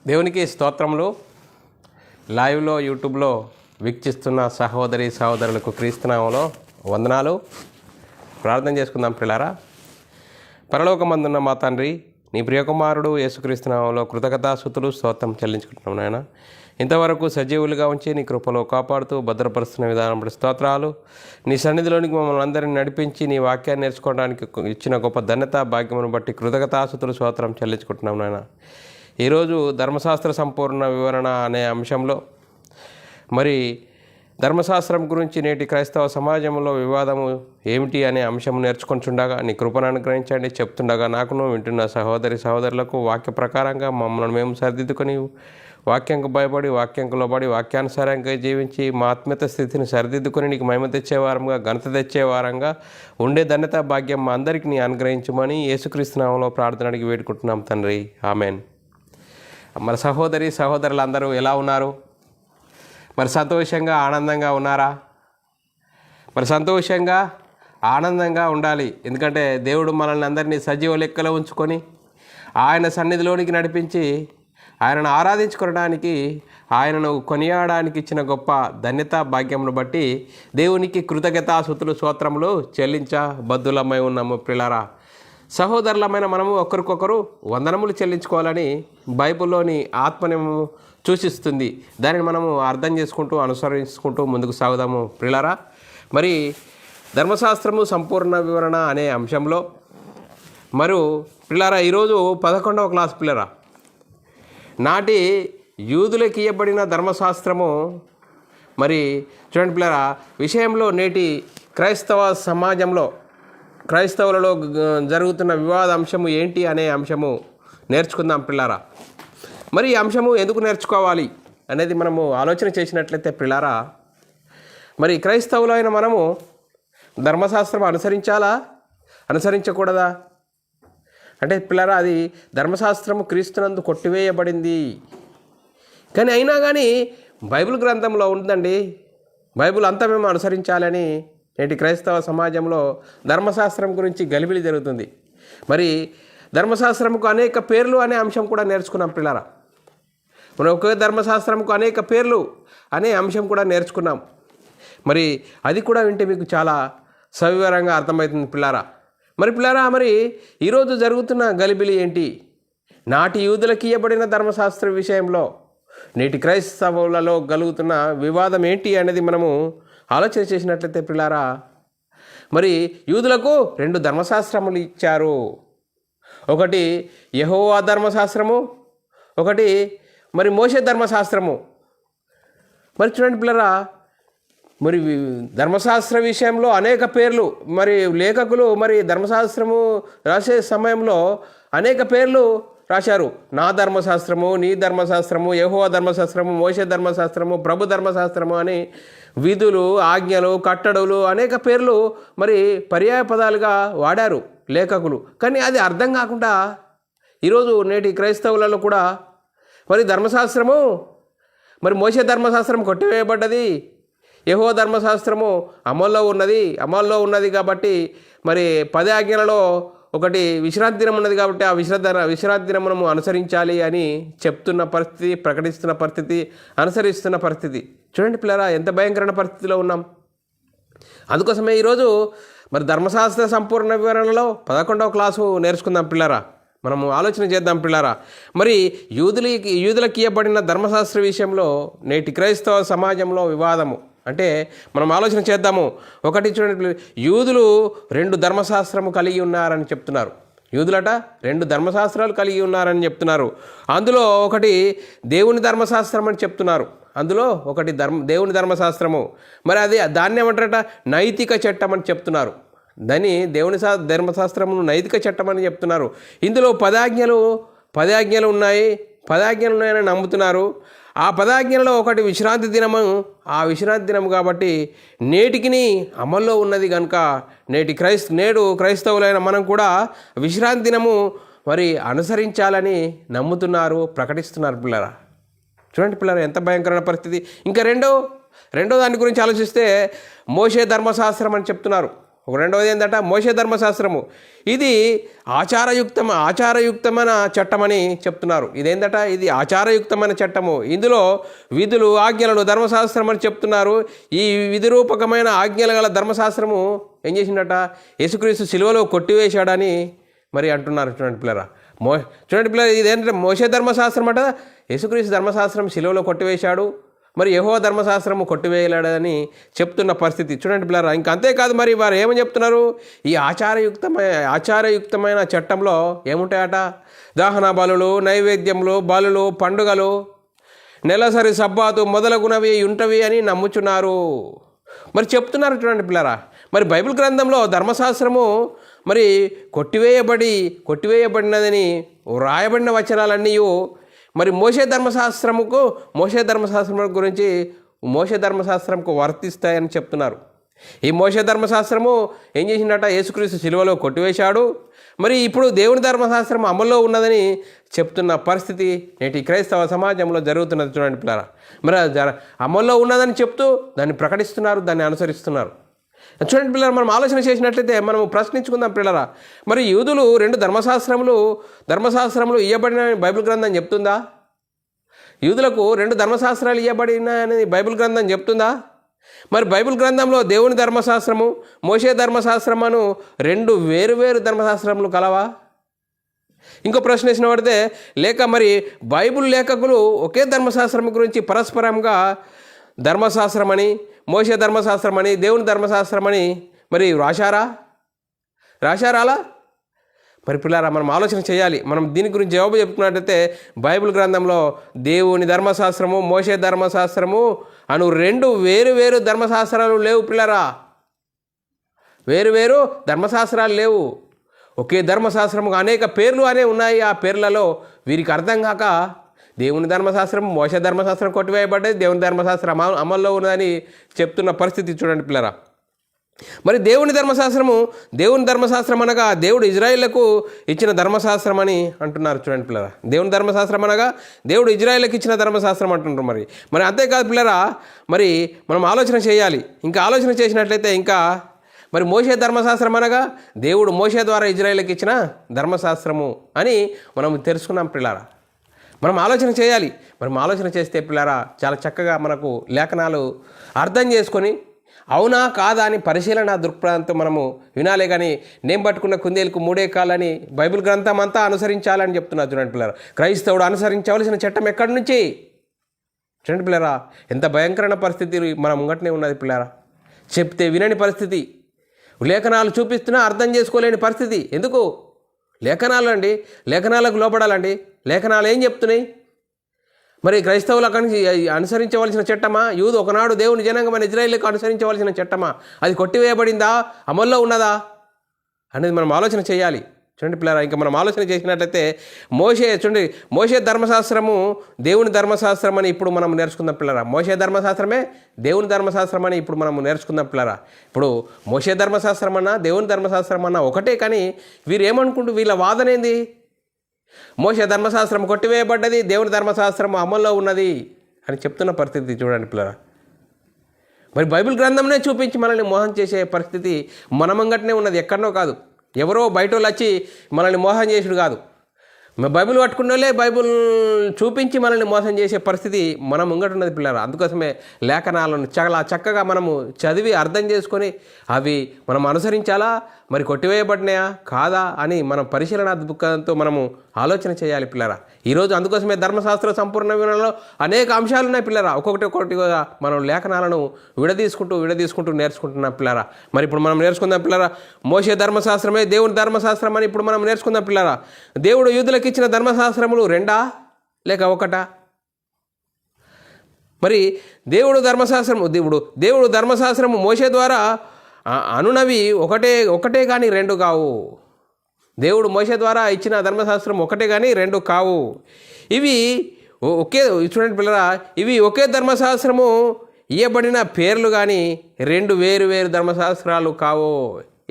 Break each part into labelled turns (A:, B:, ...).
A: దేవునికి స్తోత్రములు. లైవ్లో యూట్యూబ్లో వీక్షిస్తున్న సహోదరి సహోదరులకు క్రీస్తునామంలో వందనాలు. ప్రార్థన చేసుకుందాం పిల్లారా. పరలోకమందున్న మా తండ్రి, నీ ప్రియకుమారుడు యేసుక్రీస్తునామంలో కృతజ్ఞతాస్తుతులు స్తోత్రం చెల్లించుకుంటున్నాం నాయన. ఇంతవరకు సజీవులుగా ఉంచి నీ కృపలో కాపాడుతూ భద్రపరుస్తున్న విధానం బట్టి స్తోత్రాలు. నీ సన్నిధిలోనికి మమ్మల్ని అందరినీ నడిపించి నీ వాక్యాన్ని నేర్చుకోవడానికి ఇచ్చిన గొప్ప ధన్యత భాగ్యమును బట్టి కృతజ్ఞతాస్తుతులు స్తోత్రం చెల్లించుకుంటున్నాం నాయన. ఈరోజు ధర్మశాస్త్ర సంపూర్ణ వివరణ అనే అంశంలో ధర్మశాస్త్రం గురించి నేటి క్రైస్తవ సమాజంలో వివాదము ఏమిటి అనే అంశం నేర్చుకుంటుండగా నీ కృపను అనుగ్రహించండి. చెప్తుండగా నాకును వింటున్న సహోదరి సహోదరులకు వాక్య ప్రకారంగా మమ్మల్ని మేము సరిదిద్దుకొని వాక్యంకు భయపడి వాక్యంకు లోబడి వాక్యానుసారంగా జీవించి మా ఆత్మీయత స్థితిని సరిదిద్దుకొని నీకు మహిమ తెచ్చేవారంగా ఘనత తెచ్చేవారంగా ఉండే ధన్యత భాగ్యం మా అందరికీ నీ అనుగ్రహించమని యేసుక్రీస్తు నామములో ప్రార్థన అడిగి వేడుకుంటున్నాం తండ్రి, ఆమెన్. మన సహోదరి సహోదరులందరూ ఎలా ఉన్నారు? సంతోషంగా ఆనందంగా ఉన్నారా? సంతోషంగా ఆనందంగా ఉండాలి. ఎందుకంటే దేవుడు మనల్ని అందరినీ సజీవ లెక్కలో ఉంచుకొని ఆయన సన్నిధిలోనికి నడిపించి ఆయనను ఆరాధించుకోవడానికి, ఆయనను కొనియాడడానికి ఇచ్చిన గొప్ప ధన్యత భాగ్యమును బట్టి దేవునికి కృతజ్ఞతాస్తుతులు స్తోత్రములు చెల్లించబద్దులమై ఉన్నాము ప్రియులారా. సహోదరులమైన మనము ఒకరికొకరు వందనములు చెల్లించుకోవాలని బైబిల్లోని ఆత్మను సూచిస్తుంది. దానిని మనము అర్థం చేసుకుంటూ అనుసరించుకుంటూ ముందుకు సాగుదాము ప్రియులారా. ధర్మశాస్త్రము సంపూర్ణ వివరణ అనే అంశంలో ప్రియులారా, ఈరోజు 11వ క్లాస్ పిల్లరా, నాటి యూదులకు ఇవ్వబడిన ధర్మశాస్త్రము చూడండి పిల్లరా, విషయంలో నేటి క్రైస్తవ సమాజంలో క్రైస్తవులలో జరుగుతున్న వివాద అంశము ఏంటి అనే అంశము నేర్చుకుందాం పిల్లారా. ఈ అంశము ఎందుకు నేర్చుకోవాలి అనేది మనము ఆలోచన చేసినట్లయితే పిల్లారా, క్రైస్తవులైన మనము ధర్మశాస్త్రం అనుసరించాలా అనుసరించకూడదా అంటే పిల్లారా, అది ధర్మశాస్త్రము క్రీస్తునందు కొట్టివేయబడింది. కానీ అయినా కానీ బైబిల్ గ్రంథంలో ఉందండి. బైబిల్ అంతా మేము అనుసరించాలని నేటి క్రైస్తవ సమాజంలో ధర్మశాస్త్రం గురించి గలిబిలి జరుగుతుంది. ధర్మశాస్త్రంకు అనేక పేర్లు అనే అంశం కూడా నేర్చుకున్నాం పిల్లారా. ఒకే ధర్మశాస్త్రంకు అనేక పేర్లు అనే అంశం కూడా నేర్చుకున్నాం. అది కూడా వింటే మీకు చాలా సవివరంగా అర్థమవుతుంది పిల్లారా. పిల్లారా, ఈరోజు జరుగుతున్న గలిబిలి ఏంటి? నాటి యూదులకు ఇవ్వబడిన ధర్మశాస్త్ర విషయంలో నేటి క్రైస్తవులలో కలుగుతున్న వివాదం ఏంటి అనేది మనము ఆలోచన చేసినట్లయితే పిల్లారా, యూదులకు 2 ధర్మశాస్త్రములు ఇచ్చారు. ఒకటి యెహోవా ధర్మశాస్త్రము, ఒకటి మోషే ధర్మశాస్త్రము. చూడండి పిల్లరా, ధర్మశాస్త్ర విషయంలో అనేక పేర్లు లేఖకులు ధర్మశాస్త్రము రాసే సమయంలో అనేక పేర్లు రాశారు. నా ధర్మశాస్త్రము, నీ ధర్మశాస్త్రము, యెహోవా ధర్మశాస్త్రము, మోషే ధర్మశాస్త్రము, ప్రభు ధర్మశాస్త్రము అని విధులు, ఆజ్ఞలు, కట్టడలు అనేక పేర్లు పర్యాయ పదాలుగా వాడారు లేఖకులు. కానీ అది అర్థం కాకుండా ఈరోజు నేటి క్రైస్తవులలో కూడా ధర్మశాస్త్రము మోషే ధర్మశాస్త్రం కొట్టివేయబడ్డది, యెహోవా ధర్మశాస్త్రము అమల్లో ఉన్నది కాబట్టి 10 ఆజ్ఞలలో ఒకటి విశ్రాంతి దినం ఉన్నది కాబట్టి ఆ విశ్రాంతి దినం మనము అనుసరించాలి అని చెప్తున్న పరిస్థితి, ప్రకటిస్తున్న పరిస్థితి, అనుసరిస్తున్న పరిస్థితి. చూడండి పిల్లరా, ఎంత భయంకరమైన పరిస్థితిలో ఉన్నాం. అందుకోసమే ఈరోజు ధర్మశాస్త్ర సంపూర్ణ వివరణలో 11వ క్లాసు నేర్చుకుందాం పిల్లరా. మనము ఆలోచన చేద్దాం పిల్లరా. యూదులకి ఇవ్వబడిన ధర్మశాస్త్ర విషయంలో నేటి క్రైస్తవ సమాజంలో వివాదము అంటే మనం ఆలోచన చేద్దాము. ఒకటి చూడండి, యూదులు 2 ధర్మశాస్త్రము కలిగి ఉన్నారని చెప్తున్నారు. యూదులట 2 ధర్మశాస్త్రాలు కలిగి ఉన్నారని చెప్తున్నారు. అందులో ఒకటి దేవుని ధర్మశాస్త్రం అని చెప్తున్నారు. అందులో ఒకటి దేవుని ధర్మశాస్త్రము. దాన్ని ఏమంటారట? నైతిక చట్టం అని చెప్తున్నారు. దేవుని ధర్మశాస్త్రమును నైతిక చట్టం అని చెప్తున్నారు. ఇందులో 10 ఆజ్ఞలు ఉన్నాయి, 10 ఆజ్ఞలు ఉన్నాయని నమ్ముతున్నారు. ఆ 10 ఆజ్ఞలలో ఒకటి విశ్రాంతి దినము. ఆ విశ్రాంతి దినం కాబట్టి నేటికి అమల్లో ఉన్నది కనుక నేడు క్రైస్తవులైన మనం కూడా విశ్రాంతి దినము అనుసరించాలని నమ్ముతున్నారు, ప్రకటిస్తున్నారు పిల్లరా. చూడండి పిల్లరా, ఎంత భయంకరమైన పరిస్థితి. ఇంకా రెండో దాని గురించి ఆలోచిస్తే మోషే ధర్మశాస్త్రం అని చెప్తున్నారు. రెండవది ఏంటంట మోషే ధర్మశాస్త్రము. ఇది ఆచారయుక్తమైన చట్టమని చెప్తున్నారు. ఇదేంటట, ఇది ఆచారయుక్తమైన చట్టము. ఇందులో విధులు ఆజ్ఞలను ధర్మశాస్త్రం అని చెప్తున్నారు. ఈ విధిరూపకమైన ఆజ్ఞలు గల ధర్మశాస్త్రము ఏం చేసిందట, యేసుక్రీస్తు సిలువలో కొట్టివేశాడని మరి అంటున్నారు. చూడండి పిల్లరా, చూడండి పిల్లలు, ఇదేంటంటే మోషే ధర్మశాస్త్రం అట యేసుక్రీస్తు ధర్మశాస్త్రం సిలువలో కొట్టివేశాడు, మరి యెహోవా ధర్మశాస్త్రము కొట్టివేయలేడని చెప్తున్న పరిస్థితి. చూడండి పిల్లరా, ఇంకా అంతేకాదు, మరి వారు ఏమని చెప్తున్నారు, ఈ ఆచారయుక్తమైన చట్టంలో ఏముంటాయట, దహన బలులు, నైవేద్యములు, బలులు, పండుగలు, నెలసరి సబ్బాతు మొదలగునవి ఉంటవి అని నమ్ముచున్నారు. మరి చెప్తున్నారు. చూడండి పిల్లరా, మరి బైబిల్ గ్రంథంలో ధర్మశాస్త్రము మరి కొట్టివేయబడినదని వ్రాయబడిన వచనాలన్నీ మరి మోషే ధర్మశాస్త్రం గురించి మోషే ధర్మశాస్త్రంకు వర్తిస్తాయని చెప్తున్నారు. ఈ మోషే ధర్మశాస్త్రము ఏం చేసిందట, యేసుక్రీస్తు సిలువలో కొట్టివేశాడు. మరి ఇప్పుడు దేవుని ధర్మశాస్త్రం అమల్లో ఉన్నదని చెప్తున్న పరిస్థితి నేటి క్రైస్తవ సమాజంలో జరుగుతున్నది. చూడండి పిల్లరా, మరి అమల్లో ఉన్నదని చెప్తూ దాన్ని ప్రకటిస్తున్నారు, దాన్ని అనుసరిస్తున్నారు. చూడండి పిల్లరా, మనం ఆలోచన చేసినట్లయితే మనం ప్రశ్నించుకుందాం పిల్లరా, మరి యూదులు 2 ధర్మశాస్త్రములు ఇవ్వబడిన బైబిల్ గ్రంథం చెప్తుందా? యూదులకు 2 ధర్మశాస్త్రాలు ఇవ్వబడినాయని బైబిల్ గ్రంథం చెప్తుందా? మరి బైబిల్ గ్రంథంలో దేవుని ధర్మశాస్త్రము, మోషే ధర్మశాస్త్రమును 2 వేరు ధర్మశాస్త్రములు కలవా? ఇంకో ప్రశ్న వేసిన పడితే, లేక మరి బైబిల్ లేఖకులు ఒకే ధర్మశాస్త్రం గురించి పరస్పరంగా ధర్మశాస్త్రమని, మోషే ధర్మశాస్త్రమని, దేవుని ధర్మశాస్త్రమని మరి రాశారాలా? మరి పిల్లారా, మనం ఆలోచన చేయాలి. మనం దీని గురించి జవాబు చెప్పుకున్నట్టయితే బైబిల్ గ్రంథంలో దేవుని ధర్మశాస్త్రము, మోషే ధర్మశాస్త్రము అను 2 వేరు ధర్మశాస్త్రాలు లేవు పిల్లరా. వేరు ధర్మశాస్త్రాలు లేవు. ఒకే ధర్మశాస్త్రము అనేక పేర్లు ఉన్నాయి. ఆ పేర్లలో వీరికి అర్థం కాక దేవుని ధర్మశాస్త్రం, మోషే ధర్మశాస్త్రం కొట్టివేయబడ్డది, దేవుని ధర్మశాస్త్రం అమల్లో ఉన్నదని చెప్తున్న పరిస్థితి. చూడండి పిల్లరా, మరి దేవుని ధర్మశాస్త్రం అనగా దేవుడు ఇజ్రాయేళ్లకు ఇచ్చిన ధర్మశాస్త్రం అని అంటున్నారు. చూడండి పిల్లరా, దేవుని ధర్మశాస్త్రం అనగా దేవుడు ఇజ్రాయేళ్లకు ఇచ్చిన ధర్మశాస్త్రం అంటున్నారు. మరి అంతేకాదు పిల్లరా, మరి మనం ఆలోచన చేయాలి. ఇంకా ఆలోచన చేసినట్లయితే ఇంకా మరి మోషే ధర్మశాస్త్రం అనగా దేవుడు మోషే ద్వారా ఇజ్రాయేళ్లకు ఇచ్చిన ధర్మశాస్త్రము అని మనం తెలుసుకున్నాం పిల్లరా. మనం ఆలోచన చేయాలి. మనం ఆలోచన చేస్తే పిల్లరా చాలా చక్కగా మనకు లేఖనాలు అర్థం చేసుకొని అవునా కాదా అని పరిశీలన దృక్పథంతో మనము వినాలే. కానీ నేను పట్టుకున్న కుందేలకు 3 కాళ్ళని బైబిల్ గ్రంథం అంతా అనుసరించాలని చెప్తున్నారు. చూడండి పిల్లరా, క్రైస్తవుడు అనుసరించవలసిన చట్టం ఎక్కడి నుంచి? చూడండి పిల్లరా, ఎంత భయంకరమైన పరిస్థితి మన ముంగటనే ఉన్నది పిల్లరా. చెప్తే వినని పరిస్థితి, లేఖనాలు చూపిస్తున్నా అర్థం చేసుకోలేని పరిస్థితి. ఎందుకు? లేఖనాలకు లోపడాలండి. లేఖనాలు ఏం చెప్తున్నాయి? మరి క్రైస్తవులు అక్కడి నుంచి అనుసరించవలసిన చట్టమా? యూదు ఒకనాడు దేవుని జనాంగమైన ఇజ్రాయేలుకు అనుసరించవలసిన చట్టమా? అది కొట్టివేయబడిందా, అమల్లో ఉన్నదా అనేది మనం ఆలోచన చేయాలి. చూడండి పిల్లరా, ఇంకా మనం ఆలోచన చేసినట్లయితే మోషే ధర్మశాస్త్రము దేవుని ధర్మశాస్త్రం అని ఇప్పుడు మనం నేర్చుకుందాం పిల్లరా. మోషే ధర్మశాస్త్రమే దేవుని ధర్మశాస్త్రం అని ఇప్పుడు మనం నేర్చుకుందాం పిల్లరా. ఇప్పుడు మోషే ధర్మశాస్త్రం అన్నా దేవుని ధర్మశాస్త్రం అన్నా ఒకటే. కానీ వీరు ఏమనుకుంటూ వీళ్ళ వాదన ఏంది? మోషే ధర్మశాస్త్రం కొట్టివేయబడ్డది, దేవుని ధర్మశాస్త్రం అమల్లో ఉన్నది అని చెప్తున్న పరిస్థితి. చూడండి పిల్లరా, మరి బైబిల్ గ్రంథంనే చూపించి మనల్ని మోహం చేసే పరిస్థితి మన ముంగటనే ఉన్నది, ఎక్కడనో కాదు. ఎవరో బయట వాళ్ళు వచ్చి మనల్ని మోసం చేసుడు కాదు. బైబిల్ పట్టుకున్న వాళ్ళే బైబిల్ చూపించి మనల్ని మోసం చేసే పరిస్థితి మన ముంగట ఉన్నది పిల్లరా. అందుకోసమే లేఖనాలను చాలా చక్కగా మనము చదివి అర్థం చేసుకొని అవి మనం అనుసరించాలా, మరి కొట్టివేయబడినాయా కాదా అని మనం పరిశీలన దృక్పథంతో మనము ఆలోచన చేయాలి పిల్లరా. ఈరోజు అందుకోసమే ధర్మశాస్త్ర సంపూర్ణ వివరణలో అనేక అంశాలు ఉన్నాయి పిల్లరా. ఒక్కొక్కటిగా మనం లేఖనాలను విడదీసుకుంటూ నేర్చుకుంటున్నాం పిల్లరా. మరి ఇప్పుడు మనం నేర్చుకుందాం పిల్లరా, మోషే ధర్మశాస్త్రమే దేవుని ధర్మశాస్త్రం అని ఇప్పుడు మనం నేర్చుకుందాం పిల్లరా. దేవుడు యూదులకు ఇచ్చిన ధర్మశాస్త్రములు 2 లేక 1? మరి దేవుడు ధర్మశాస్త్రము మోషే ద్వారా అనునవి ఒకటే కానీ 2 కావు. దేవుడు మోషే ద్వారా ఇచ్చిన ధర్మశాస్త్రం ఒకటే కానీ 2 కావు. ఇవి చూడండి పిల్లరా, ఇవి ఒకే ధర్మశాస్త్రము ఇవ్వబడిన పేర్లు కానీ 2 వేరు ధర్మశాస్త్రాలు కావు.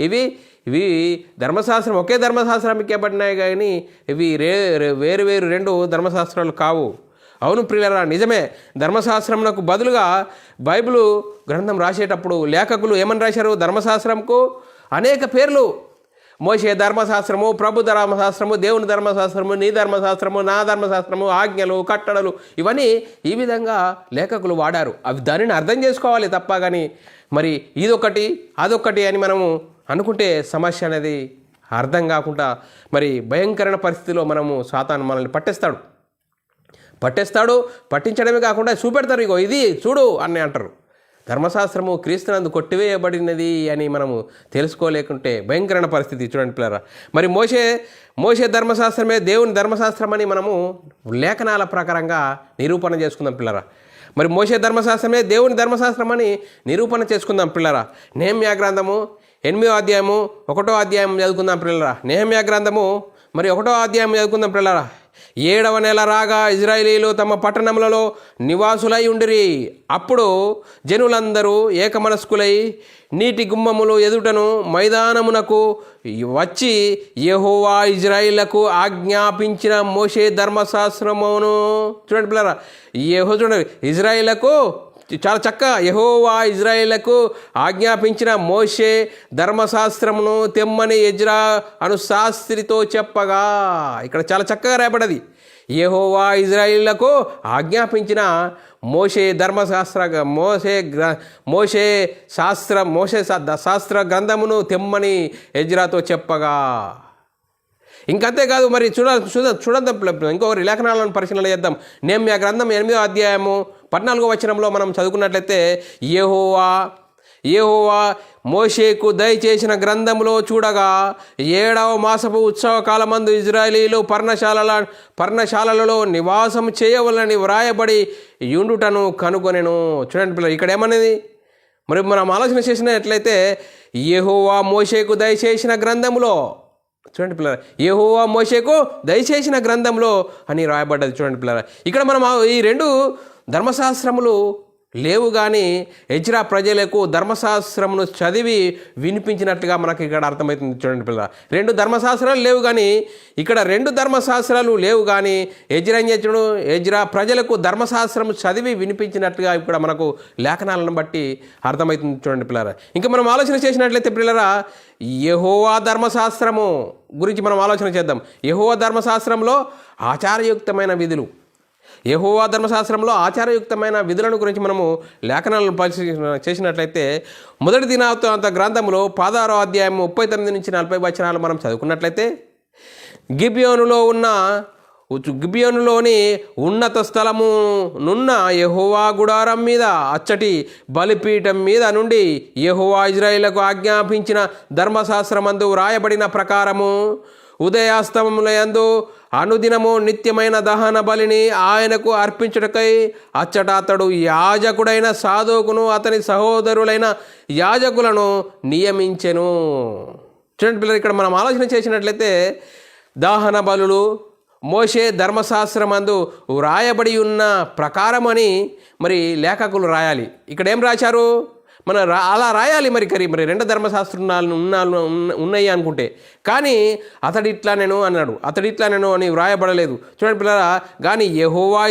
A: ఇవి ధర్మశాస్త్రం ఒకే ధర్మశాస్త్రానికి ఇవ్వబడినాయి కానీ ఇవి వేరు 2 ధర్మశాస్త్రాలు కావు. అవును ప్రియులారా, నిజమే. ధర్మశాస్త్రమునకు బదులుగా బైబిల్ గ్రంథం రాసేటప్పుడు లేఖకులు ఏమని రాశారు? ధర్మశాస్త్రంకు అనేక పేర్లు మోషే ధర్మశాస్త్రము, ప్రభు ధర్మశాస్త్రము, దేవుని ధర్మశాస్త్రము, నీ ధర్మశాస్త్రము, నా ధర్మశాస్త్రము, ఆజ్ఞలు, కట్టడలు, ఇవన్నీ ఈ విధంగా లేఖకులు వాడారు. అవి దానిని అర్థం చేసుకోవాలి తప్ప కానీ మరి ఇదొకటి అదొకటి అని మనము అనుకుంటే సమస్య అనేది అర్థం కాకుండా మరి భయంకరమైన పరిస్థితిలో మనము సాతాను మనల్ని పట్టించడమే కాకుండా చూపెడతారు, ఇగో ఇది చూడు అని అంటారు. ధర్మశాస్త్రము క్రీస్తునందు కొట్టివేయబడినది అని మనము తెలుసుకోలేకుంటే భయంకరమైన పరిస్థితి. చూడండి పిల్లరా, మరి మోషే ధర్మశాస్త్రమే దేవుని ధర్మశాస్త్రం అని మనము లేఖనాల ప్రకారంగా నిరూపణ చేసుకుందాం పిల్లరా. మరి మోషే ధర్మశాస్త్రమే దేవుని ధర్మశాస్త్రం అని నిరూపణ చేసుకుందాం పిల్లరా. నెహెమ్యా గ్రంథము 8వ అధ్యాయము 1వ అధ్యాయం చదువుకుందాం పిల్లరా. నెహెమ్యా గ్రంథము మరి 1వ అధ్యాయం చదువుకుందాం పిల్లరా. 7వ నెల రాగా ఇజ్రాయేలీలు తమ పట్టణములలో నివాసులై ఉండిరి. అప్పుడు జనులందరూ ఏకమనస్కులై నీటి గుమ్మములు ఎదుటను మైదానమునకు వచ్చి యెహోవా ఇజ్రాయేలులకు ఆజ్ఞాపించిన మోషే ధర్మశాస్త్రమును చూడండి పిల్లరా. చూడండి, ఇజ్రాయేలులకు చాలా చక్కగా యెహోవా ఇజ్రాయేలుకు ఆజ్ఞాపించిన మోషే ధర్మశాస్త్రమును తెమ్మని ఎజ్రా అను శాస్త్రితో చెప్పగా, ఇక్కడ చాలా చక్కగా రాయబడ్డది. యెహోవా ఇజ్రాయేలులకు ఆజ్ఞాపించిన మోషే శాస్త్ర గ్రంథమును తెమ్మని ఎజ్రాతో చెప్పగా. ఇంకంతేకాదు, మరి చూడండి ఇంకొకరి లేఖనాలను పరిశీలన చేద్దాం. నెహెమ్యా గ్రంథం 8వ అధ్యాయము 14వ వచనంలో మనం చదువుకున్నట్లయితే యెహోవా మోషేకు దయచేసిన గ్రంథములో చూడగా 7వ మాసపు ఉత్సవ కాలమందు ఇజ్రాయేలీలు పర్ణశాలలలో నివాసం చేయవలని వ్రాయబడి యుండుటను కనుగొనెను. చూడండి పిల్లలు, ఇక్కడ ఏమనేది మరి మనం ఆలోచన చేసినట్లయితే యెహోవా మోషేకు దయచేసిన గ్రంథములో, చూడండి పిల్లరా, యెహోవా మోషేకు దయచేసిన గ్రంథంలో అని రాయబడ్డది. చూడండి పిల్లరా, ఇక్కడ మనం ఈ 2 ధర్మశాస్త్రములు లేవు కానీ ఎజ్రా ప్రజలకు ధర్మశాస్త్రమును చదివి వినిపించినట్లుగా మనకి ఇక్కడ అర్థమవుతుంది. చూడండి పిల్లరా, 2 ధర్మశాస్త్రాలు లేవు కానీ ఇక్కడ 2 ధర్మశాస్త్రాలు లేవు కానీ ఎజ్రా ప్రజలకు ధర్మశాస్త్రము చదివి వినిపించినట్లుగా ఇక్కడ మనకు లేఖనాలను బట్టి అర్థమవుతుంది. చూడండి పిల్లరా, ఇంకా మనం ఆలోచన చేసినట్లయితే పిల్లరా, యెహోవా ధర్మశాస్త్రము గురించి మనం ఆలోచన చేద్దాం. యెహోవా ధర్మశాస్త్రంలో ఆచారయుక్తమైన విధులు, యెహోవా ధర్మశాస్త్రంలో ఆచారయుక్తమైన విధులను గురించి మనము లేఖనాలను పరిశీలన చేసినట్లయితే మొదటి దినవృత్తాంత గ్రంథంలో 16వ అధ్యాయం 39 నుంచి 40 వచనాలు మనం చదువుకున్నట్లయితే గిబియోనులోని ఉన్నత స్థలము నున్న యెహోవా గుడారం మీద అచ్చటి బలిపీఠం మీద నుండి యెహోవా ఇజ్రాయేలుకు ఆజ్ఞాపించిన ధర్మశాస్త్రమందు వ్రాయబడిన ప్రకారము ఉదయాస్తమములయందు అనుదినము నిత్యమైన దహన బలిని ఆయనకు అర్పించుటకై అచ్చట అతడు యాజకుడైన సాదోకును అతని సహోదరులైన యాజకులను నియమించెను. చూడండి పిల్లలు, ఇక్కడ మనం ఆలోచన చేసినట్లయితే దహన బలులు మోషే ధర్మశాస్త్రమందు వ్రాయబడి ఉన్న ప్రకారం అని మరి లేఖకులు రాయాలి. ఇక్కడ ఏం రాశారు? అలా రాయాలి. మరి 2 ధర్మశాస్త్రాలు ఉన్నాయి అనుకుంటే, కానీ అతడు ఇట్లా నేను అన్నాడు, అతడు ఇట్లా నేను అని వ్రాయబడలేదు. చూడండి పిల్లరా, కానీ యెహోవా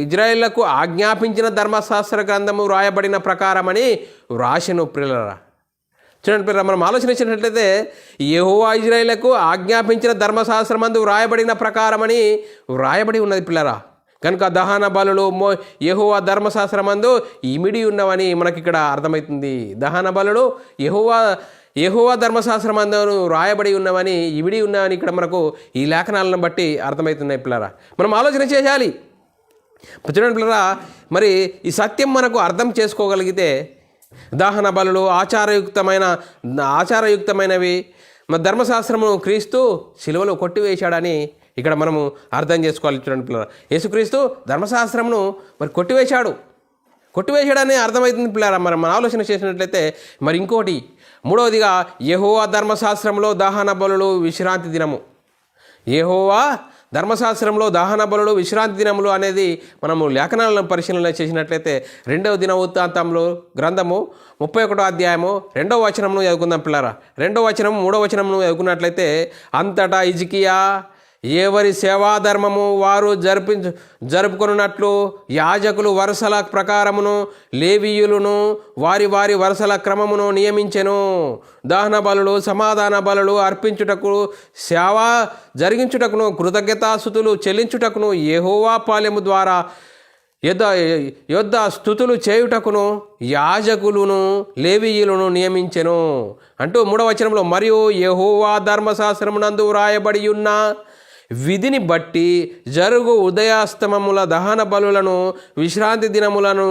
A: ఇజ్రాయేలుకు ఆజ్ఞాపించిన ధర్మశాస్త్ర గ్రంథము వ్రాయబడిన ప్రకారమని వ్రాసెను పిల్లరా. చూడండి పిల్లరా, మనం ఆలోచించినట్లయితే యెహోవా ఇజ్రాయేలుకు ఆజ్ఞాపించిన ధర్మశాస్త్రమందు వ్రాయబడిన ప్రకారమని వ్రాయబడి ఉన్నది పిల్లరా. కనుక దహన బలులు యెహోవా ధర్మశాస్త్రమందు ఇమిడి ఉన్నవని మనకి ఇక్కడ అర్థమవుతుంది. దహన బలులు యెహోవా ధర్మశాస్త్రమందు రాయబడి ఉన్నవని ఇమిడి ఉన్నవని ఇక్కడ మనకు ఈ లేఖనాలను బట్టి అర్థమవుతున్నాయి పిల్లరా. మనం ఆలోచన చేయాలి. చూడండి పిల్లరా, మరి ఈ సత్యం మనకు అర్థం చేసుకోగలిగితే దహన బలులు ఆచారయుక్తమైనవి ధర్మశాస్త్రమును క్రీస్తు శిలువలో కొట్టివేశాడని ఇక్కడ మనము అర్థం చేసుకోవాలి. చూడండి పిల్లరా, యేసుక్రీస్తు ధర్మశాస్త్రమును మరి కొట్టివేశాడని అర్థమవుతుంది పిల్లరా. మనం ఆలోచన చేసినట్లయితే మరి ఇంకోటి మూడవదిగా యెహోవా ధర్మశాస్త్రంలో దహన బలులు విశ్రాంతి దినము. యెహోవా ధర్మశాస్త్రంలో దహన బలులు విశ్రాంతి దినములు అనేది మనము లేఖనాలను పరిశీలన చేసినట్లయితే 2వ దినవృత్తాంతంలో గ్రంథము 31వ అధ్యాయము 2వ వచనమును చదువుకుందాం పిల్లరా. 2వ వచనం 3వ వచనమును చదువుకున్నట్లయితే అంతటా హిజ్కియా ఎవరి సేవాధర్మము వారు జరుపుకున్నట్లు యాజకులు వరుసల ప్రకారమును లేవీయులను వారి వారి వరుసల క్రమమును నియమించెను. దహన బలులు సమాధాన బలులు అర్పించుటకు సేవ జరిగించుటకును కృతజ్ఞతాస్తుతులు చెల్లించుటకును యెహోవా పాలెము ద్వారా యుద్ధ స్తుతులు చేయుటకును యాజకులను లేవీయులను నియమించెను అంటూ 3వ వచనంలో, మరియు యెహోవా ధర్మశాస్త్రమునందు వ్రాయబడి ఉన్న విధిని బట్టి జరుగు ఉదయాస్తమముల దహన బలులను విశ్రాంతి దినములను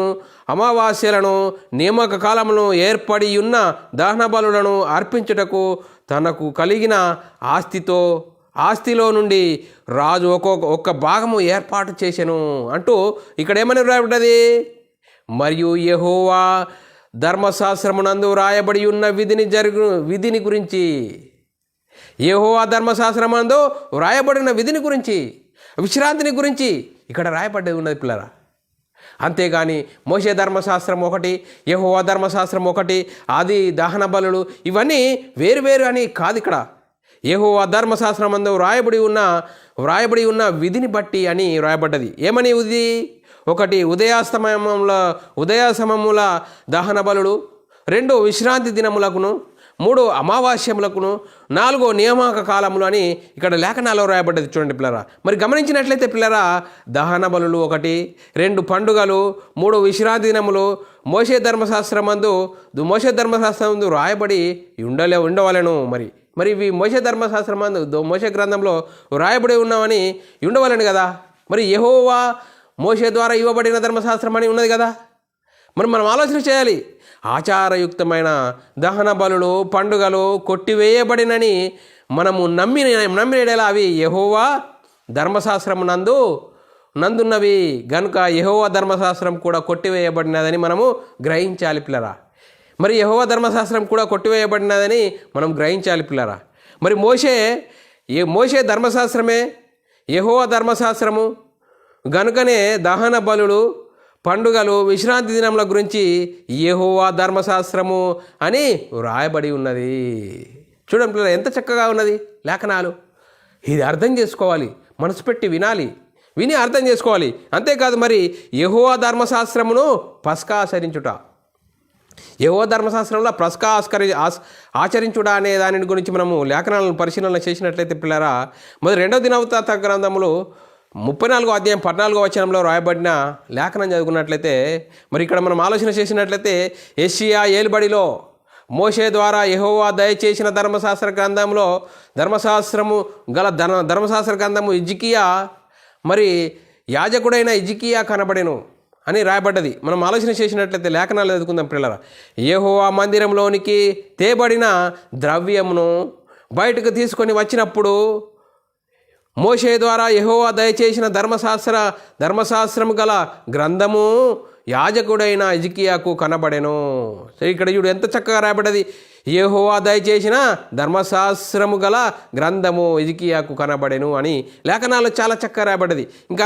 A: అమావాస్యలను నియామక కాలములను ఏర్పడి ఉన్న దహన బలులను అర్పించుటకు తనకు కలిగిన ఆస్తిలో నుండి రాజు ఒక్క భాగము ఏర్పాటు చేసెను అంటూ ఇక్కడ ఏమని రాయబడ్డది? మరియు యెహోవా ధర్మశాస్త్రమునందు రాయబడి ఉన్న విధిని గురించి, యెహోవా ధర్మశాస్త్రమునందు వ్రాయబడిన విధిని గురించి, విశ్రాంతిని గురించి ఇక్కడ రాయబడ్డది ఉన్నది పిల్లరా. అంతేగాని మోషే ధర్మశాస్త్రం ఒకటి, యెహోవా ధర్మశాస్త్రం ఒకటి, అది దహన బలులు ఇవన్నీ వేరు అని కాదు. ఇక్కడ యెహోవా ధర్మశాస్త్రమందు వ్రాయబడి ఉన్న విధిని బట్టి అని వ్రాయబడ్డది. ఏమని విధి? 1 ఉదయాస్తమముల దహన బలులు, 2 విశ్రాంతి దినములకును, 3 అమావాస్యములకును, 4 నియామక కాలములు అని ఇక్కడ లేఖనాల్లో రాయబడ్డది. చూడండి పిల్లరా. మరి గమనించినట్లయితే పిల్లరా, దహన బలులు 1, 2 పండుగలు, 3 విశ్రాంతి దినములు మోషే ధర్మశాస్త్రమందు రాయబడి ఉండవలెను. మరి ఇవి మోషే ధర్మశాస్త్రమందు మోషే గ్రంథంలో రాయబడి ఉన్నామని ఉండవలని కదా. మరి యెహోవా మోషే ద్వారా ఇవ్వబడిన ధర్మశాస్త్రం అని ఉన్నది కదా. మరి మనం ఆలోచన చేయాలి. ఆచారయుక్తమైన దహన బలులు పండుగలు కొట్టివేయబడినని మనము నమ్మినలా అవి యెహోవా ధర్మశాస్త్రము నందున్నవి గనుక యెహోవా ధర్మశాస్త్రం కూడా కొట్టివేయబడినదని మనము గ్రహించాలి పిల్లరా. మరి యెహోవా ధర్మశాస్త్రం కూడా కొట్టివేయబడినదని మనం గ్రహించాలి పిల్లరా. మరి మోషే ధర్మశాస్త్రమే యెహోవా ధర్మశాస్త్రము గనుకనే దహన బలులు పండుగలు విశ్రాంతి దినముల గురించి యెహోవా ధర్మశాస్త్రము అని వ్రాయబడి ఉన్నది. చూడండి పిల్లలు, ఎంత చక్కగా ఉన్నది లేఖనాలు. ఇది అర్థం చేసుకోవాలి, మనసు పెట్టి విని అర్థం చేసుకోవాలి. అంతేకాదు, మరి యెహోవా ధర్మశాస్త్రమును పస్కా ఆచరించుట, యెహోవా ధర్మశాస్త్రంలో పస్కా ఆచరించుట అనే దాని గురించి మనము లేఖనాలను పరిశీలన చేసినట్లయితే పిల్లరా, మరి 2వ దినవృత్తాంత గ్రంథములు 34వ అధ్యాయం 14వ వచనంలో రాయబడిన లేఖనం చదువుకున్నట్లయితే, మరి ఇక్కడ మనం ఆలోచన చేసినట్లయితే యెషయా ఏలుబడిలో మోషే ద్వారా యెహోవా దయచేసిన ధర్మశాస్త్ర గ్రంథము హిజ్కియా, మరి యాజకుడైన హిజ్కియా కనబడెను అని రాయబడ్డది. మనం ఆలోచన చేసినట్లయితే లేఖనాలు చదువుకుందాం పిల్లల. యెహోవా మందిరంలోనికి తేబడిన ద్రవ్యమును బయటకు తీసుకొని వచ్చినప్పుడు మోషే ద్వారా యెహోవా దయచేసిన ధర్మశాస్త్రము గల గ్రంథము యాజకుడైన హిజ్కియాకు కనబడెను. ఇక్కడ చూడు ఎంత చక్కగా రాయబడ్డది. యెహోవా దయచేసిన ధర్మశాస్త్రము గల గ్రంథము హిజ్కియాకు కనబడెను అని లేఖనాలు చాలా చక్కగా రాయబడ్డది. ఇంకా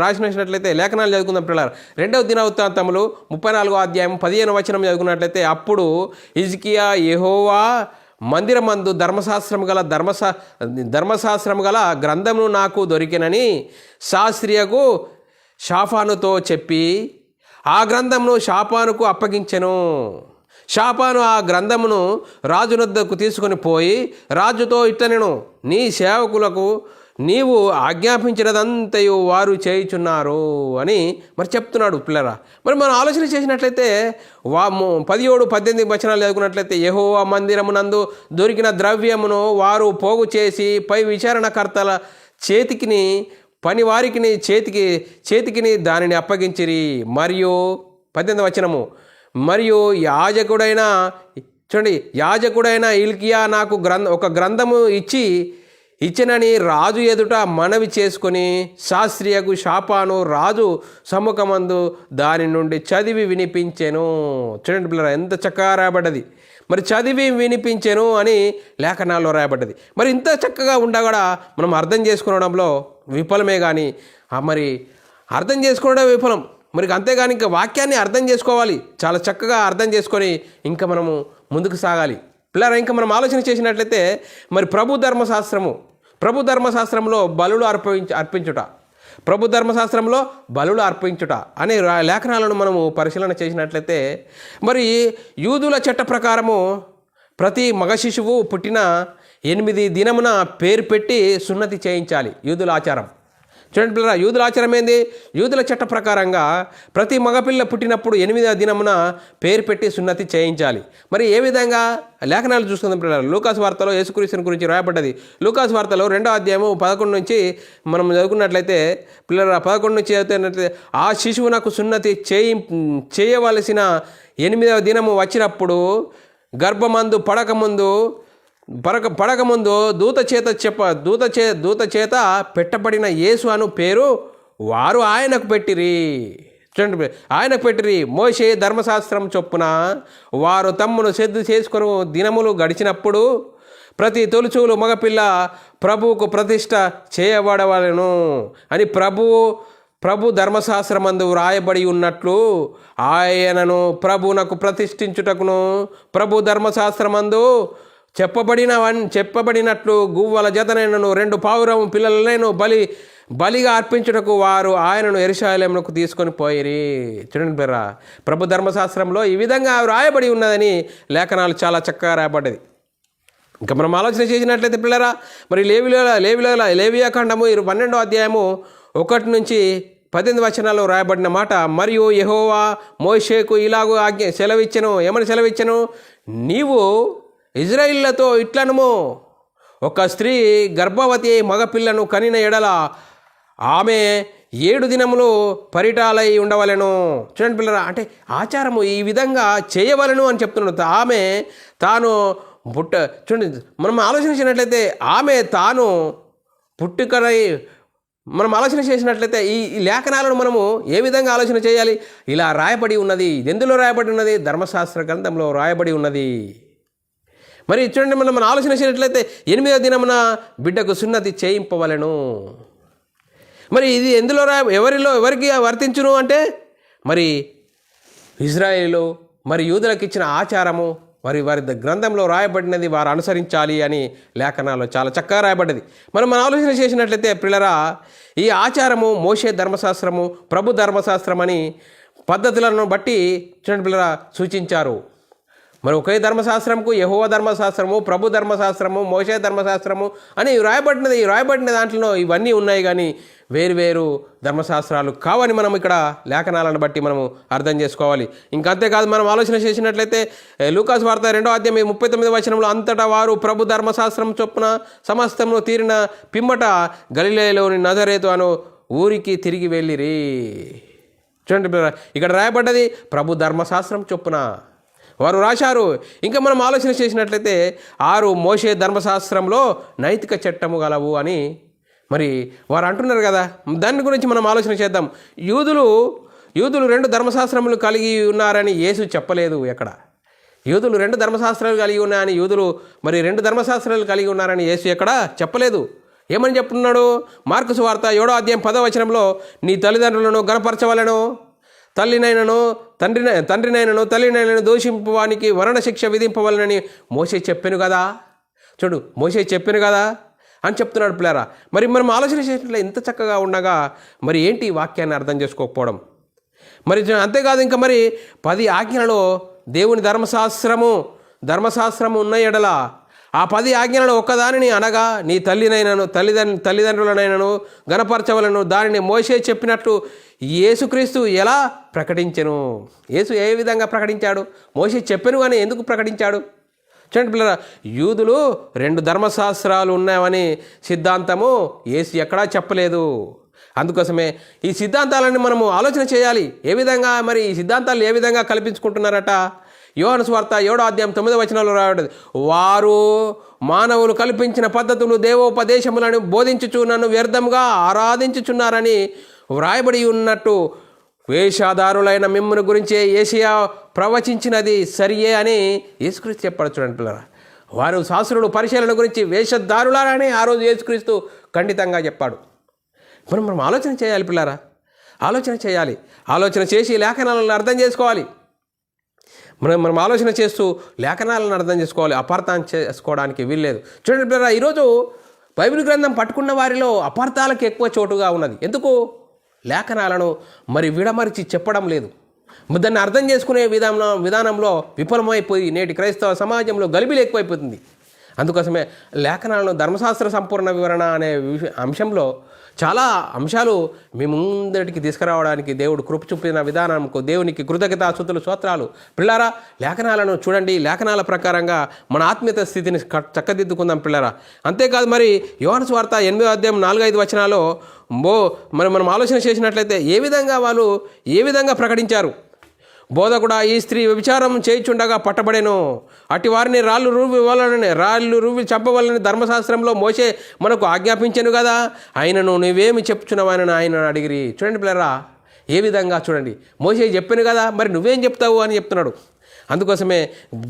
A: రాసినట్లయితే లేఖనాలు చదువుకుందాం పిల్లలు. 2వ దినవృత్తాంతములు 34వ అధ్యాయం 15వ వచనం చదువుకున్నట్లయితే, అప్పుడు హిజ్కియా యెహోవా మందిరమందు ధర్మశాస్త్రము గల గ్రంథమును నాకు దొరికినని శాస్త్రియకు షాఫానుతో చెప్పి ఆ గ్రంథమును షాఫానుకు అప్పగించెను. షాఫాను ఆ గ్రంథమును రాజునొద్దకు తీసుకొని పోయి రాజుతో ఇట్లనెను, నీ సేవకులకు నీవు ఆజ్ఞాపించినదంతయు వారు చేయుచున్నారు అని మరి చెప్తున్నాడు పిల్లరా. మరి మనం ఆలోచన చేసినట్లయితే 17-18 వచనాలు చదువుకున్నట్లయితే, యెహోవా మందిరమునందు దొరికిన ద్రవ్యమును వారు పోగు చేసి పై విచారణకర్తల చేతికిని పనివారికి చేతికిని దానిని అప్పగించిరి. మరియు 18వ వచనము, మరియు యాజకుడైన హిల్కీయా నాకు ఒక గ్రంథము ఇచ్చినని రాజు ఎదుట మనవి చేసుకొని శాస్త్రియకు షాఫాను రాజు సముఖమందు దాని నుండి చదివి వినిపించెను. చూడండి పిల్లరా, ఎంత చక్కగా రాయబడ్డది. మరి చదివి వినిపించెను అని లేఖనాల్లో రాయబడ్డది. మరి ఇంత చక్కగా ఉండగా మనం అర్థం చేసుకోవడంలో విఫలమే కానీ మరి అర్థం చేసుకోవడం విఫలం. మరి అంతేగాని ఇంకా వాక్యాన్ని అర్థం చేసుకోవాలి, చాలా చక్కగా అర్థం చేసుకొని ఇంకా మనము ముందుకు సాగాలి పిల్లరా. ఇంకా మనం ఆలోచన చేసినట్లయితే మరి ప్రభు ధర్మశాస్త్రము ప్రభు ధర్మశాస్త్రంలో బలులు అర్పించుట, ప్రభు ధర్మశాస్త్రంలో బలులు అర్పించుట అనే లేఖనాలను మనము పరిశీలన చేసినట్లయితే, మరి యూదుల చట్ట ప్రకారము ప్రతి మగ శిశువు పుట్టిన 8 దినమున పేరు పెట్టి సున్నతి చేయించాలి. యూదుల ఆచారం చూడండి పిల్లరా, యూదుల ఆచారం ఏంది? యూదుల చట్ట ప్రకారంగా ప్రతి మగపిల్ల పుట్టినప్పుడు 8వ దినమున పేరు పెట్టి సున్నతి చేయించాలి. మరి ఏ విధంగా లేఖనాలు చూసుకుందాం పిల్లలు. లూకాసు వార్తలో యేసుక్రీస్తుని గురించి రాయబడ్డది. లూకాసు వార్తలో 2వ అధ్యాయము 11 నుంచి మనం చదువుకున్నట్లయితే పిల్లల 11 నుంచి చదివినట్లయితే, ఆ శిశువునకు సున్నతి చేయవలసిన 8వ దినము వచ్చినప్పుడు గర్భమందు పడకముందు దూత చేత పెట్టబడిన యేసు అను పేరు వారు ఆయనకు పెట్టిరి. చూడండి, ఆయనకు పెట్టిరి. మోషే ధర్మశాస్త్రం చొప్పున వారు తమ్మును సిద్ధ చేసుకొని దినములు గడిచినప్పుడు ప్రతి తొలుచూలు మగపిల్ల ప్రభువుకు ప్రతిష్ట చేయబడవలెను అని ప్రభు ధర్మశాస్త్రమందు వ్రాయబడి ఉన్నట్లు ఆయనను ప్రభువునకు ప్రతిష్ఠించుటకును ప్రభు ధర్మశాస్త్రమందు చెప్పబడినట్లు గువ్వల జతనైనను 2 పావురము పిల్లలనైను బలిగా అర్పించుటకు వారు ఆయనను యెరూషలేమునకు తీసుకొని పోయిరి. చూడండి బిర్రా, ప్రభు ధర్మశాస్త్రంలో ఈ విధంగా రాయబడి ఉన్నదని లేఖనాలు చాలా చక్కగా రాయబడ్డది. ఇంకా మనం ఆలోచన చేసినట్లయితే పిల్లరా, మరి లేవియాకాండము 12వ అధ్యాయము 1 నుంచి 18 వచనాల్లో రాయబడిన మాట, మరియు యెహోవా మోషేకు ఇలాగూ సెలవిచ్చెను. ఏమని సెలవిచ్చెను? నీవు ఇజ్రాయిల్లతో ఇట్లనుము, ఒక స్త్రీ గర్భవతి మగపిల్లను కనిన ఎడల ఆమె 7 దినములు పరిటాలై ఉండవలెను. చూడండి పిల్లరా, అంటే ఆచారము ఈ విధంగా చేయవలను అని చెప్తున్నాడు. ఆమె తాను చూడండి, మనం ఆలోచించినట్లయితే ఆమె తాను పుట్టుకనై మనం ఆలోచన చేసినట్లయితే ఈ లేఖనాలను మనము ఏ విధంగా ఆలోచన చేయాలి? ఇలా రాయబడి ఉన్నది. ఎందులో రాయబడి ఉన్నది? ధర్మశాస్త్ర గ్రంథంలో రాయబడి ఉన్నది. మరి చూడండి, మనం ఆలోచన చేసినట్లయితే 8వ దినమున బిడ్డకు సున్నతి చేయింపవలెను. మరి ఇది ఎందులో ఎవరికి వర్తించును అంటే, మరి ఇజ్రాయేలు మరి యూదులకు ఇచ్చిన ఆచారము వారి గ్రంథంలో రాయబడినది వారు అనుసరించాలి అని లేఖనాల్లో చాలా చక్కగా రాయబడ్డది. మనం ఆలోచన చేసినట్లయితే పిల్లరా, ఈ ఆచారము మోషే ధర్మశాస్త్రము ప్రభు ధర్మశాస్త్రం అని పద్ధతులను బట్టి చూడండి పిల్లరా సూచించారు. మరి ఒకే ధర్మశాస్త్రంకు యెహోవా ధర్మశాస్త్రము, ప్రభు ధర్మశాస్త్రము, మోషే ధర్మశాస్త్రము అని రాయబడిన దాంట్లో ఇవన్నీ ఉన్నాయి, కానీ వేరు ధర్మశాస్త్రాలు కావని మనం ఇక్కడ లేఖనాలను బట్టి మనము అర్థం చేసుకోవాలి. ఇంకా అంతేకాదు, మనం ఆలోచన చేసినట్లయితే లూకాసు వార్త 2వ అధ్యాయం 39వ వచనంలో, అంతటా వారు ప్రభు ధర్మశాస్త్రం చొప్పున సమస్తమును తీరిన పిమ్మట గలిలయలోని నజరేతు అను ఊరికి తిరిగి వెళ్ళిరి. చూడండి, ఇక్కడ రాయబడ్డది ప్రభు ధర్మశాస్త్రం చొప్పున వారు రాశారు. ఇంకా మనం ఆలోచన చేసినట్లయితే 6 మోషే ధర్మశాస్త్రంలో నైతిక చట్టము గలవు అని మరి వారు అంటున్నారు కదా. దాని గురించి మనం ఆలోచన చేద్దాం. యూదులు 2 ధర్మశాస్త్రములు కలిగి ఉన్నారని యేసు చెప్పలేదు ఎక్కడ. యూదులు 2 ధర్మశాస్త్రాలు కలిగి ఉన్నాయని మరి 2 ధర్మశాస్త్రాలు కలిగి ఉన్నారని యేసు ఎక్కడ చెప్పలేదు. ఏమని చెప్తున్నాడు? మార్కు సువార్త 7వ అధ్యాయం 10వ వచనంలో, నీ తల్లిదండ్రులను గణపరచవలెను, తల్లినైనను దూషింపవానికి మరణశిక్ష విధింపవలనని మోషే చెప్పాను కదా. చూడు, మోషే చెప్పాను కదా అని చెప్తున్నాడు పిల్లరా. మరి మనం ఆలోచన చేసినట్లు ఇంత చక్కగా ఉండగా మరి ఏంటి ఈ వాక్యాన్ని అర్థం చేసుకోకపోవడం? మరి అంతేకాదు, ఇంకా మరి 10 ఆజ్ఞలలో దేవుని ధర్మశాస్త్రము ఉన్న ఎడల ఆ 10 ఆజ్ఞలలో ఒక్కదానిని అనగా నీ తల్లిదండ్రులనైనను గణపరచవలను దానిని మోషే చెప్పినట్లు యేసుక్రీస్తు ఎలా ప్రకటించెను? యేసు ఏ విధంగా ప్రకటించాడు? మోషే చెప్పెను అని ఎందుకు ప్రకటించాడు? చూడండి పిల్లరా, యూదులు 2 ధర్మశాస్త్రాలు ఉన్నాయని సిద్ధాంతము యేసు ఎక్కడా చెప్పలేదు. అందుకోసమే ఈ సిద్ధాంతాలను మనము ఆలోచన చేయాలి. ఏ విధంగా మరి ఈ సిద్ధాంతాలు ఏ విధంగా కల్పించుకుంటున్నారట? యోహాను సువార్త 7వ అధ్యాయం 9వ వచనంలో రాయబడింది, వారు మానవులు కల్పించిన పద్ధతులు దేవోపదేశములను బోధించుచు నన్ను వ్యర్థంగా ఆరాధించుచున్నారని వ్రాయబడి ఉన్నట్టు వేషాదారులైన మిమ్మును గురించే యేషయా ప్రవచించినది సరియే అని యేసుక్రీస్తు చెప్పాడు. చూడండి పిల్లరా, వారు శాస్త్రులు పరిశీలన గురించి వేషధారులారని ఆ రోజు యేసుక్రీస్తు ఖండితంగా చెప్పాడు. మనం ఆలోచన చేయాలి పిల్లరా, ఆలోచన చేయాలి. ఆలోచన చేసి లేఖనాలను అర్థం చేసుకోవాలి. మనం ఆలోచన చేస్తూ లేఖనాలను అర్థం చేసుకోవాలి. అపార్థం చేసుకోవడానికి వీల్లేదు. చూడండి పిల్లరా, ఈరోజు బైబిల్ గ్రంథం పట్టుకున్న వారిలో అపార్థాలకు ఎక్కువ చోటుగా ఉన్నది. ఎందుకు? లేఖనాలను మరి విడమరిచి చెప్పడం లేదు. దాన్ని అర్థం చేసుకునే విధానంలో విఫలమైపోయి నేటి క్రైస్తవ సమాజంలో గలిబిలి ఎక్కువైపోతుంది. అందుకోసమే లేఖనాలను ధర్మశాస్త్ర సంపూర్ణ వివరణ అనే అంశంలో చాలా అంశాలు మీ ముందటికి తీసుకురావడానికి దేవుడు కృప చూపిన విధానంకు దేవునికి కృతజ్ఞతాస్తుతులు స్తోత్రాలు. పిల్లారా, లేఖనాలను చూడండి. లేఖనాల ప్రకారంగా మన ఆత్మీయత స్థితిని చక్కదిద్దుకుందాం పిల్లారా. అంతేకాదు, మరి యోహాను సువార్త 8వ అధ్యాయం 4-5 వచనాల్లో మరి మనం ఆలోచన చేసినట్లయితే ఏ విధంగా ప్రకటించారు? బోధకుడా, ఈ స్త్రీ వ్యభిచారం చేయుచుండగా పట్టబడెను, అట్టి వారిని రాళ్ళు రువ్వి చంపవలని ధర్మశాస్త్రంలో మోషే మనకు ఆజ్ఞాపించను కదా, ఆయనను నువ్వేమి చెప్తున్నావని ఆయన అడిగిరి. చూడండి పిల్లరా, ఏ విధంగా చూడండి, మోషే చెప్పాను కదా, మరి నువ్వేం చెప్తావు అని చెప్తున్నాడు. అందుకోసమే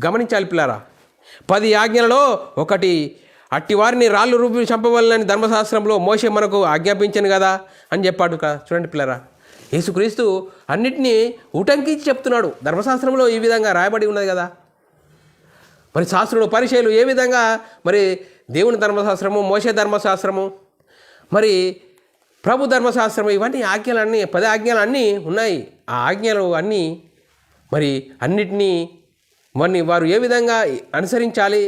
A: గమనించాలి పిల్లరా. 10 ఆజ్ఞలలో ఒకటి అట్టి వారిని రాళ్ళు రువ్వి చంపవలని ధర్మశాస్త్రంలో మోషే మనకు ఆజ్ఞాపించను కదా అని చెప్పాడు కదా. చూడండి పిల్లరా, యేసుక్రీస్తు అన్నిటినీ ఉటంకించి చెప్తున్నాడు. ధర్మశాస్త్రంలో ఈ విధంగా రాయబడి ఉన్నది కదా. మరి శాస్త్రులు పరిచయులు ఏ విధంగా మరి దేవుని ధర్మశాస్త్రము, మోషే ధర్మశాస్త్రము, మరి ప్రభు ధర్మశాస్త్రము, ఇవన్నీ ఆజ్ఞలన్నీ 10 ఆజ్ఞలు అన్నీ ఉన్నాయి. ఆ ఆజ్ఞలు అన్నీ మరి అన్నిటినీ వారు ఏ విధంగా అనుసరించాలి,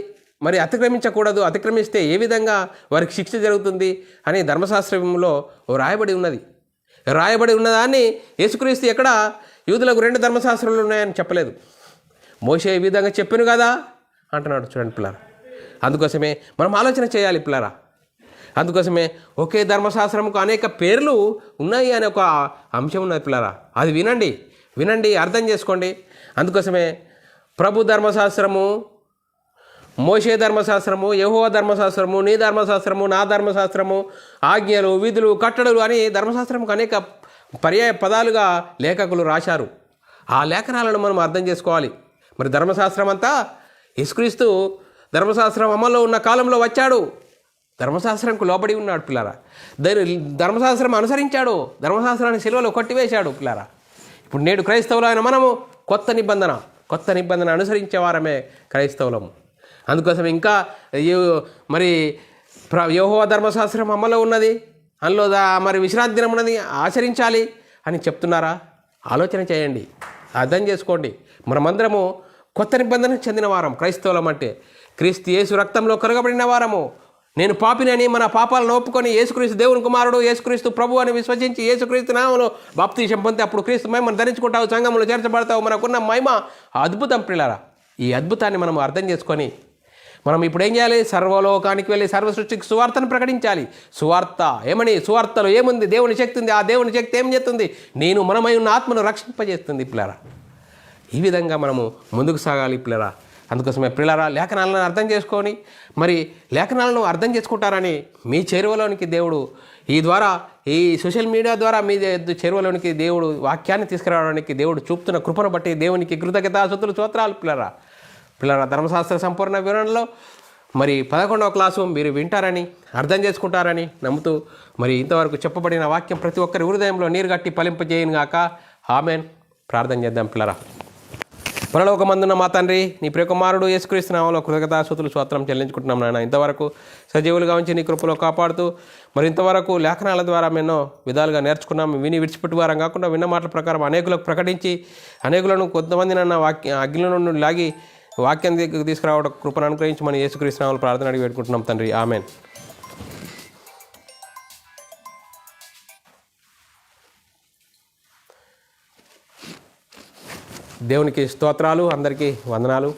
A: మరి అతిక్రమించకూడదు, అతిక్రమిస్తే ఏ విధంగా వారికి శిక్ష జరుగుతుంది అని ధర్మశాస్త్రంలో రాయబడి ఉన్నదాన్ని యేసుక్రీస్తు ఎక్కడ యూదులకు 2 ధర్మశాస్త్రాలు ఉన్నాయని చెప్పలేదు. మోషే ఈ విధంగా చెప్పాను కదా అంటున్నాడు. చూడండి పిల్లరా, అందుకోసమే మనం ఆలోచన చేయాలి పిల్లరా. అందుకోసమే ఒకే ధర్మశాస్త్రంకు అనేక పేర్లు ఉన్నాయి అనే ఒక అంశం ఉన్నది పిల్లరా. అది వినండి, అర్థం చేసుకోండి. అందుకోసమే ప్రభు ధర్మశాస్త్రము, మోషే ధర్మశాస్త్రము, యెహోవా ధర్మశాస్త్రము, నీ ధర్మశాస్త్రము, నా ధర్మశాస్త్రము, ఆజ్ఞలు, విధులు, కట్టడలు అని ధర్మశాస్త్రంకు అనేక పర్యాయ పదాలుగా లేఖకులు రాశారు. ఆ లేఖనాలను మనం అర్థం చేసుకోవాలి. మరి ధర్మశాస్త్రం అంతా యేసుక్రీస్తు ధర్మశాస్త్రం అమల్లో ఉన్న కాలంలో వచ్చాడు, ధర్మశాస్త్రంకు లోబడి ఉన్నాడు పిల్లారా. ధర్మశాస్త్రం అనుసరించాడు, ధర్మశాస్త్రాన్ని సిలువలో కొట్టివేశాడు పిల్లారా. ఇప్పుడు నేడు క్రైస్తవులైన మనము కొత్త నిబంధన అనుసరించే వారమే క్రైస్తవులము. అందుకోసం ఇంకా మరి యెహోవా ధర్మశాస్త్రం అమల్లో ఉన్నది, అందులో మరి విశ్రాంతి దినం ఉన్నది, ఆచరించాలి అని చెప్తున్నారా? ఆలోచన చేయండి, అర్థం చేసుకోండి. మనమందరము కొత్త నిబంధనకు చెందిన వారం క్రైస్తవులం. అంటే క్రీస్తు యేసు రక్తంలో కరగబడిన వారము. నేను పాపినని మన పాపాలను ఒప్పుకొని యేసుక్రీస్తు దేవుని కుమారుడు, యేసుక్రీస్తు ప్రభు అని విశ్వసించి యేసుక్రీస్తు నామములో బాప్తిసం పొంది అప్పుడు క్రీస్తు మహిమను ధరించుకుంటావు, సంఘంలో చేర్చబడతావు. మనకున్న మహిమ అద్భుతం పిల్లరా. ఈ అద్భుతాన్ని మనం అర్థం చేసుకొని మనం ఇప్పుడు ఏం చేయాలి? సర్వలోకానికి వెళ్ళి సర్వ సృష్టికి సువార్తను ప్రకటించాలి. సువార్తలో ఏముంది? దేవుని శక్తి ఉంది. ఆ దేవుని శక్తి ఏం చేస్తుంది? మనమై ఉన్న ఆత్మను రక్షింపజేస్తుంది పిల్లరా. ఈ విధంగా మనము ముందుకు సాగాలి పిల్లరా. అందుకోసమే పిల్లరా, లేఖనాలను అర్థం చేసుకొని మరి లేఖనాలను అర్థం చేసుకుంటారని మీ చేరువలోనికి దేవుడు ఈ సోషల్ మీడియా ద్వారా మీ చేరువలోనికి దేవుడు వాక్యాన్ని తీసుకురావడానికి దేవుడు చూపుతున్న కృపను బట్టి దేవునికి కృతజ్ఞతాస్తుతులు స్తోత్రాలు పిల్లరా. ధర్మశాస్త్ర సంపూర్ణ వివరణలో మరి 11వ క్లాసు మీరు వింటారని, అర్థం చేసుకుంటారని నమ్ముతూ మరి ఇంతవరకు చెప్పబడిన వాక్యం ప్రతి ఒక్కరి హృదయంలో నీరుగట్టి ఫలింపజేయను గాక. ఆమేన్. ప్రార్థన చేద్దాం పిల్లరా. పరలోకమందున్న మా తండ్రి, నీ ప్రియకుమారుడు యేసుక్రీస్తు నామములో కృతజ్ఞతాస్తుతులు స్తోత్రం చెల్లించుకుంటున్నాం నాయన. ఇంతవరకు సజీవులుగా ఉంచి నీ కృపలో కాపాడుతూ మరి ఇంతవరకు లేఖనాల ద్వారా ఎన్నో విధాలుగా నేర్చుకున్నాం. విని విడిచిపెట్టు వారం కాకుండా విన్న మాటల ప్రకారం అనేకులకు ప్రకటించి అనేకులను కొంతమంది నన్న అగ్నిలో నుండి లాగి వాక్యం తీసుకురావడం కృపను అనుగ్రహించి మన యేసుక్రీస్తు నామములో ప్రార్థన అడిగి పెట్టుకుంటున్నాం తండ్రి. ఆమేన్. దేవునికి స్తోత్రాలు, అందరికీ వందనాలు.